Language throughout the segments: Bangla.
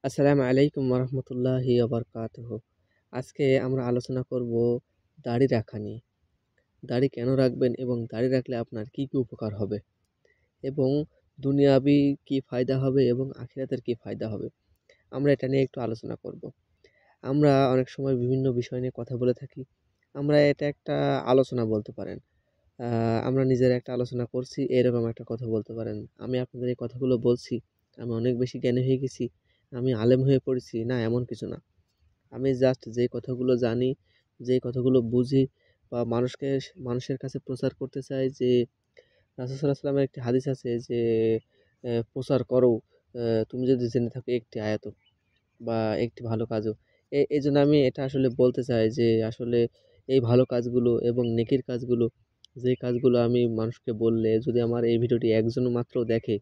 আসসালামু আলাইকুম ওরহমতুল্লাহি ওবরকাতুহু। আজকে আমরা আলোচনা করব দাড়ি রাখা নিয়ে। দাড়ি কেন রাখবেন এবং দাড়ি রাখলে আপনার কি উপকার হবে এবং দুনিয়াবি কি ফায়দা হবে এবং আখিরাতের কি ফায়দা হবে। আমরা এটা নিয়ে একটু আলোচনা করব। আমরা অনেক সময় বিভিন্ন বিষয় নিয়ে কথা বলে থাকি। আমরা এটা একটা আলোচনা বলতে পারেন। আমরা নিজেরা একটা আলোচনা করছি এরকম একটা কথা বলতে পারেন। আমি আপনাদের এই কথাগুলো বলছি, আমি অনেক বেশি জ্ঞানী হয়ে গেছি, আমি আলেম হয়ে পড়েছি, না এমন কিছু না। আমি জাস্ট যেই কথাগুলো জানি, যেই কথাগুলো বুঝি বা মানুষের কাছে প্রচার করতে চাই যে রাসূল সাল্লাল্লাহু আলাইহি ওয়াসাল্লামের একটি হাদিস আছে যে, প্রচার করো তুমি যদি জেনে থাকো একটি আয়াতও বা একটি ভালো কাজও। এজন্য আমি এটা আসলে বলতে চাই যে আসলে এই ভালো কাজগুলো এবং নেকির কাজগুলো, যে কাজগুলো আমি মানুষকে বললে যদি আমার এই ভিডিওটি একজন মাত্র দেখে,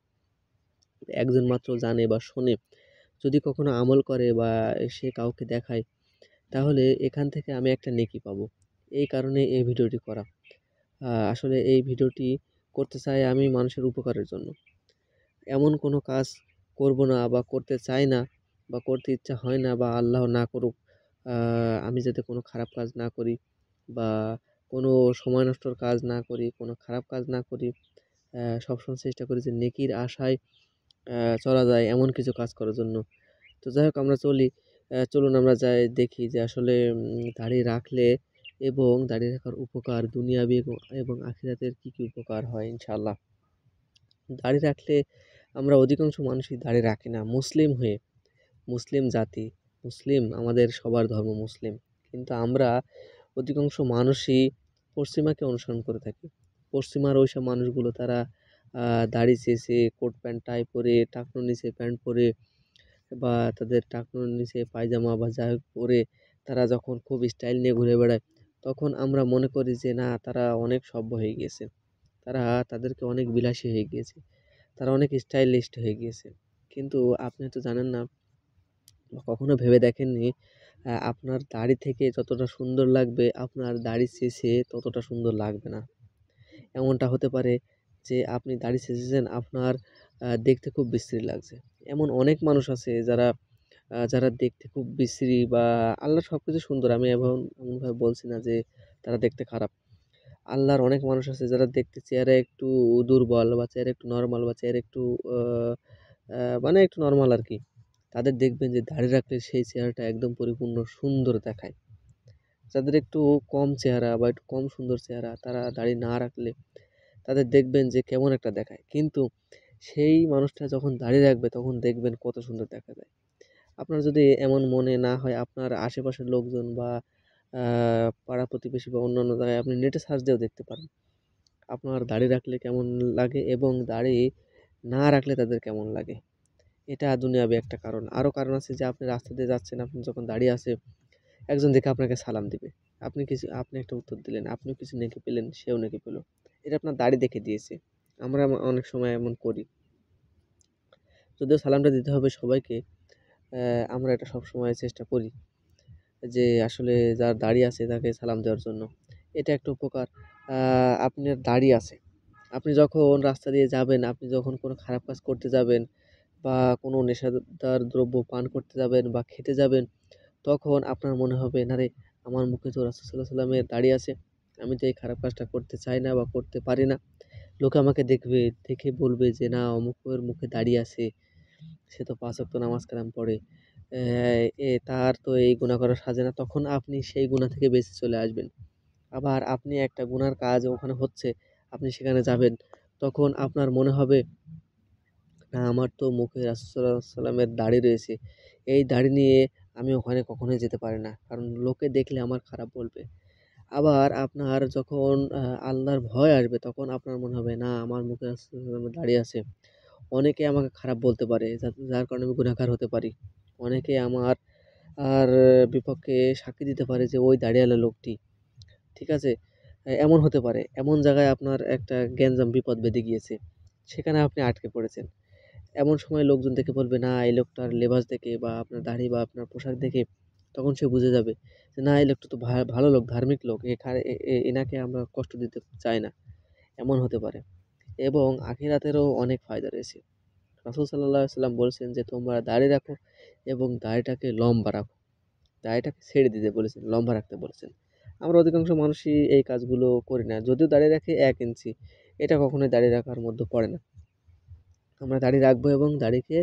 একজন মাত্র জানে বা শোনে, যদি কখনো আমল করে বা সে কাউকে দেখায়, তাহলে এখান থেকে আমি একটা নেকি পাবো। এই কারণে এই ভিডিওটি করা। আসলে এই ভিডিওটি করতে চাই আমি মানুষের উপকারের জন্য। এমন কোনো কাজ করব না বা করতে চাই না বা করতে ইচ্ছা হয় না বা আল্লাহ না করুক, আ আমি যাতে কোনো খারাপ কাজ না করি বা কোনো সময় নষ্টর কাজ না করি, কোনো খারাপ কাজ না করি। সবসময় চেষ্টা করি যে নেকির আশায় চলা যায় এমন কিছু কাজ করার জন্য। তো যাই হোক আমরা চলুন আমরা যাই দেখি যে আসলে দাড়ি রাখলে এবং দাড়ি রাখার উপকার দুনিয়াবি এবং আখিরাতের কি উপকার হয় ইনশাআল্লাহ। দাড়ি রাখলে আমরা অধিকাংশ মানুষই দাড়ি রাখি না মুসলিম হয়ে, মুসলিম জাতি, মুসলিম আমাদের সবার ধর্ম মুসলিম। কিন্তু আমরা অধিকাংশ মানুষই পশ্চিমাকে অনুসরণ করে থাকি। পশ্চিমার ওইসব মানুষগুলো তারা দাড়ি চেঁছে, কোট প্যান্ট টাই পরে, টাকনুর নিচে প্যান্ট পরে বা তাদের টাকনুর নিচে পায়জামা বা যাই হোক পরে তারা যখন খুব স্টাইল নিয়ে ঘুরে বেড়ায়, তখন আমরা মনে করি যে না তারা অনেক সভ্য হয়ে গিয়েছে। তারা তাদেরকে অনেক বিলাসী হয়ে গিয়েছে। তারা অনেক স্টাইলিস্ট হয়ে গিয়েছে। কিন্তু আপনি হয়তো জানেন না বা কখনো ভেবে দেখেননি আপনার দাড়ি থেকে যতটা সুন্দর লাগবে আপনার দাড়ি শেষে ততটা সুন্দর লাগবে না। এমনটা হতে পারে যে আপনি দাড়ি ছেঁচেছেন আপনার দেখতে খুব বিশ্রী লাগছে। এমন অনেক মানুষ আছে যারা দেখতে খুব বিশ্রী বা আল্লাহর সবকিছু সুন্দর। আমি এমনভাবে বলছি না যে তারা দেখতে খারাপ। আল্লাহর অনেক মানুষ আছে যারা দেখতে চেহারা একটু দুর্বল বা চেহারা একটু নরমাল বা চেহারা একটু আ আ মানে একটু নরমাল আরকি। তাদের দেখবেন যে দাড়ি রাখলে সেই চেহারাটা একদম পরিপূর্ণ সুন্দর দেখায়। যাদের একটু কম চেহারা বা একটু কম সুন্দর চেহারা তারা দাড়ি না রাখলে তাদের দেখবেন যে কেমন একটা দেখায়। কিন্তু সেই মানুষটা যখন দাড়ি রাখবে তখন দেখবেন কত সুন্দর দেখা যায়। আপনার যদি এমন মনে না হয় আপনার আশেপাশের লোকজন বা আ পাড়া প্রতিবেশী বা অন্যান্য জায়গায় আপনি নেটে সার্চ দিয়েও দেখতে পারেন। আপনার দাড়ি রাখলে কেমন লাগে এবং দাড়ি না রাখলে তাদের কেমন লাগে। এটা দুনিয়াবি একটা কারণ। আরও কারণ আছে যে আপনি রাস্তা দিয়ে যাচ্ছেন, আপনি যখন দাঁড়িয়ে আছে, একজন দেখে আপনাকে সালাম দিবে। আপনি একটা উত্তর দিলেন, আপনিও কিছু নেকি পেলেন, সেও নেকি পেল। এটা আপনার দাড়ি দেখে দিয়েছে। আমরা অনেক সময় এমন করি। যদিও সালামটা দিতে হবে সবাইকে, আমরা এটা সবসময় চেষ্টা করি যে আসলে যার দাড়ি আছে তাকে সালাম দেওয়ার জন্য। এটা একটা উপকার। আ আপনার দাড়ি আছে। আপনি যখন রাস্তা দিয়ে যাবেন, আপনি যখন কোনো খারাপ কাজ করতে যাবেন বা কোনো নেশাদার দ্রব্য পান করতে যাবেন বা খেতে যাবেন, তখন আপনার মনে হবে, "না রে, আমার মুখে তো রাসূল সাল্লাল্লাহু আলাইহি ওয়াসাল্লামের দাড়ি আছে। আমি তো এই খারাপ কাজটা করতে চাই না বা করতে পারি না। লোকে আমাকে দেখবে, দেখে বলবে যে, 'না, অমুকের মুখে দাড়ি আছে। সে তো ৫ ওয়াক্ত নামাজ কালাম পড়ে। তার তো এই গুনাহ করা সাজে না।' তখন আপনি সেই গুনাহ থেকে বেঁচে চলে আসবেন। আবার আপনি একটা গুনার কাজ ওখানে হচ্ছে, আপনি সেখানে যাবেন। তখন আপনার মনে হবে, না আমার তো মুখে রাসূল সাল্লাল্লাহু আলাইহি ওয়াসাল্লামের দাড়ি রয়েছে। এই দাড়ি নিয়ে আমি ওখানে কখনোই যেতে পারি না। কারণ লোকে দেখলে আমার খারাপ বলবে। আবার আপনার যখন আল্লাহর ভয় আসবে তখন আপনার মনে হবে, না আমার মুখে রাসূল সাল্লাল্লাহু আলাইহি ওয়াসাল্লামের দাড়ি আছে। অনেকে আমাকে খারাপ বলতে পারে যার কারণে আমি গুনাহগার হতে পারি। অনেকে আমার আর বিপক্ষে সাক্ষী দিতে পারে যে ওই দাড়িওয়ালা লোকটি। ঠিক আছে? এমন হতে পারে। এমন জায়গায় আপনার একটা গ্যাঞ্জাম বিপদ বেঁধে গিয়েছে। সেখানে আপনি আটকে পড়েছেন। এমন সময় লোকজন দেখে বলবে, না এই লোকটার লেবাস দেখে বা আপনার দাড়ি বা আপনার পোশাক দেখে তখন সে বুঝে যাবে যে না এই লোকটা তো ভালো লোক, ধার্মিক লোক। এনাকে আমরা কষ্ট দিতে চাই না। এমন হতে পারে এবং আখিরাতেরও অনেক ফায়দা রয়েছে। রাসূল সাল্লাল্লাহু আলাইহি ওয়াসাল্লাম বলেছেন যে, "তোমরা দাড়ি রাখো এবং দাড়িটাকে লম্বা রাখো।" দাড়িটাকে ছেড়ে দিতে বলেছেন, লম্বা রাখতে বলেছেন। আমরা অধিকাংশ মানুষই এই কাজগুলো করি না। যদিও দাড়ি রাখি ১ ইঞ্চি, এটা কখনোই দাড়ি রাখার মধ্যে পড়ে না। আমরা দাড়ি রাখবো এবং দাড়িকে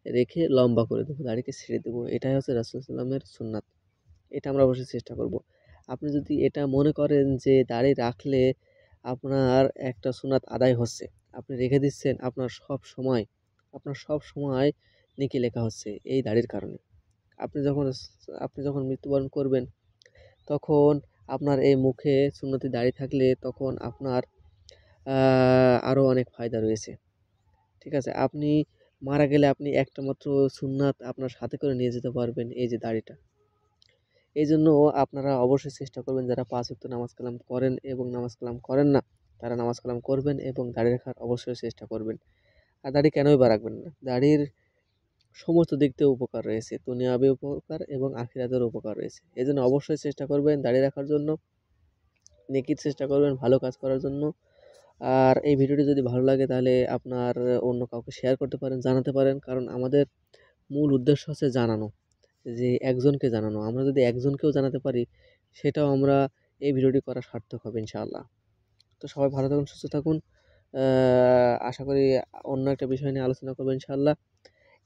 রেখে লম্বা করে দেবো, দাড়িকে ছেড়ে দেবো। এটাই হচ্ছে রাসূল সাল্লামের সুন্নাত। এটা আমরা অবশ্যই চেষ্টা করব। আপনি যদি এটা মনে করেন যে দাড়ি রাখলে আপনার একটা সুন্নাত আদায় হচ্ছে, আপনি রেখে দিচ্ছেন, আপনার সবসময় নেকি লেখা হচ্ছে এই দাড়ির কারণে। আপনি যখন মৃত্যুবরণ করবেন, তখন আপনার এই মুখে সুন্নতি দাড়ি থাকলে তখন আপনার আরও অনেক ফায়দা রয়েছে। ঠিক আছে? আপনি মারা গেলে আপনি একটা মাত্র সুন্নাত আপনার সাথে করে নিয়ে যেতে পারবেন, এই যে দাড়িটা। এইজন্য আপনারা অবশ্যই চেষ্টা করবেন যারা ৫ ওয়াক্ত নামাজ কালাম করেন এবং নামাজ কালাম করেন না, তারা নামাজ কালাম করবেন এবং দাড়ি রাখার অবশ্যই চেষ্টা করবেন। আর দাড়ি কেনই বা রাখবেন না? দাড়ির সমস্ত দিক থেকে উপকার রয়েছে। দুনিয়াবী উপকার এবং আখিরাতেরও উপকার রয়েছে। এজন্য অবশ্যই চেষ্টা করবেন দাড়ি রাখার জন্য, নেকির চেষ্টা করবেন ভালো কাজ করার জন্য। আর এই ভিডিওটি যদি ভালো লাগে তাহলে আপনার অন্য কাউকে শেয়ার করতে পারেন, জানাতে পারেন। কারণ আমাদের মূল উদ্দেশ্য হচ্ছে জানানো। যে একজনকে জানানো। আমরা যদি একজনকেও জানাতে পারি, সেটাও আমরা এই ভিডিওটি করা সার্থক হবে ইনশাআল্লাহ। তো সবাই ভালো থাকুন, সুস্থ থাকুন। আশা করি অন্য একটা বিষয় নিয়ে আলোচনা করবো ইনশাআল্লাহ।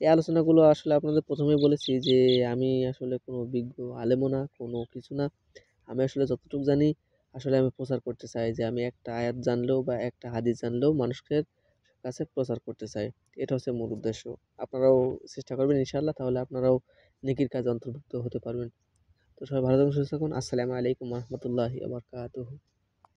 এই আলোচনাগুলো আসলে আপনাদের ১ম এই বলেছি যে আমি আসলে কোনো বিজ্ঞ আলেমও না, কোনো কিছু না। আমি আসলে যতটুকু জানি আসলে আমি প্রচার করতে চাই যে আমি একটা আয়াত জানলেও বা একটা হাদিস জানলেও মানুষের কাছে প্রচার করতে চাই। এটা হচ্ছে মূল উদ্দেশ্য। আপনারাও চেষ্টা করবেন ইনশাআল্লাহ, তাহলে আপনারাও নেকির কাজে অন্তর্ভুক্ত হতে পারবেন। তো সবাই ভালো থাকুন, সুস্থ থাকুন। আসসালামু আলাইকুম ওয়া রাহমাতুল্লাহি ওয়া বারাকাতুহু।